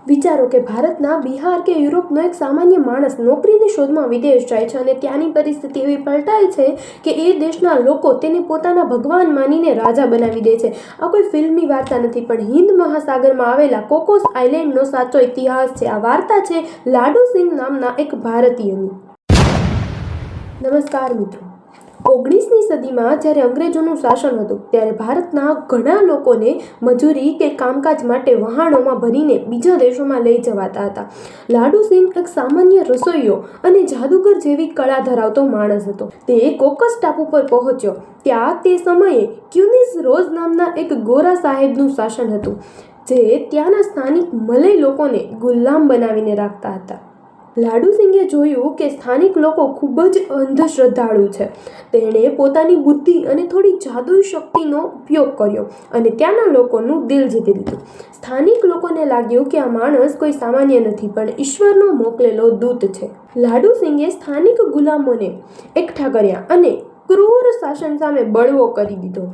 વિચારો કે ભારતના બિહાર કે યુરોપનો એક સામાન્ય માણસ નોકરીની શોધમાં વિદેશ જાય છે અને ત્યાંની પરિસ્થિતિ એવી પલટાય છે કે એ દેશના લોકો તેને પોતાના ભગવાન માનીને રાજા બનાવી દે છે. આ કોઈ ફિલ્મની વાર્તા નથી, પણ હિન્દ મહાસાગરમાં આવેલા કોકોસ આઇલેન્ડનો સાચો ઇતિહાસ છે. આ વાર્તા છે લાડુ સિંહ નામના એક ભારતીયની. નમસ્કાર મિત્રો. 19મી સદીમાં જ્યારે અંગ્રેજોનું શાસન હતું ત્યારે ભારતના ઘણા લોકોને મજૂરી કે કામકાજ માટે વહાણોમાં ભરીને બીજા દેશોમાં લઈ જવાતા હતા. લાડુ સિંહ એક સામાન્ય રસોઈયો અને જાદુગર જેવી કળા ધરાવતો માણસ હતો. તે કોકસ ટાપુ પર પહોંચ્યો. ત્યાં તે સમયે ક્યુનિસ રોઝ નામના એક ગોરા સાહેબનું શાસન હતું, જે ત્યાંના સ્થાનિક મલય લોકોને ગુલામ બનાવીને રાખતા હતા. લાડુ સિંહે જોયું કે સ્થાનિક લોકો ખૂબ જ અંધશ્રદ્ધાળુ છે. તેણે પોતાની બુદ્ધિ અને થોડી જાદુઈ શક્તિનો ઉપયોગ કર્યો અને ત્યાંના લોકોનું દિલ જીતી લીધું. સ્થાનિક લોકોને લાગ્યું કે આ માણસ કોઈ સામાન્ય નથી, પણ ઈશ્વરનો મોકલેલો દૂત છે. લાડુ સિંહે સ્થાનિક ગુલામોને એકઠા કર્યા અને ક્રૂર શાસન સામે બળવો કરી દીધો.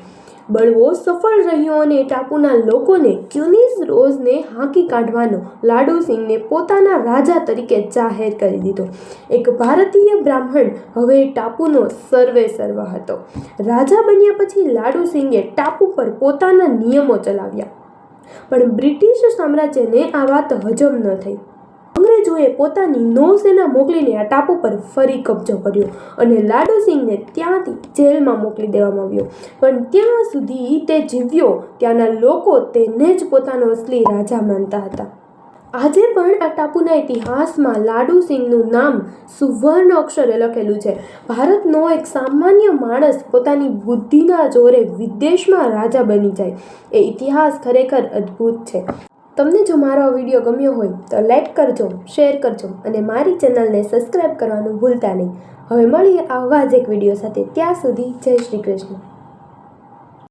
બળવો સફળ રહ્યો અને ટાપુના લોકોને ક્યુનિસ રોઝને હાંકી કાઢવાનો લાડુ સિંહને પોતાના રાજા તરીકે જાહેર કરી દીધો. એક ભારતીય બ્રાહ્મણ હવે ટાપુનો સર્વેસર્વા હતો. રાજા બન્યા પછી લાડુ સિંહે ટાપુ પર પોતાના નિયમો ચલાવ્યા, પણ બ્રિટિશ સામ્રાજ્યને આ વાત હજમ ન થઈ. અંગ્રેજોએ પોતાની નૌસેના મોકલીને આ ટાપુ પર ફરી કબજો કર્યો અને લાડુ સિંહને ત્યાંથી જેલમાં મોકલી દેવામાં આવ્યો. પણ ત્યાં સુધી તે જીવ્યો, ત્યાંના લોકો તેને જ પોતાનો અસલી રાજા માનતા હતા. આજે પણ આ ટાપુના ઇતિહાસમાં લાડુ સિંહનું નામ સુવર્ણ અક્ષરે લખેલું છે. ભારતનો એક સામાન્ય માણસ પોતાની બુદ્ધિના જોરે વિદેશમાં રાજા બની જાય, એ ઇતિહાસ ખરેખર અદ્ભુત છે. તમને જો મારો આ વિડીયો ગમ્યો હોય તો લાઈક કરજો, શેર કરજો અને મારી ચેનલને સબસ્ક્રાઈબ કરવાનું ભૂલતા નહીં. હવે મળીએ આવા જ એક વિડીયો સાથે. ત્યાં સુધી જય શ્રી કૃષ્ણ.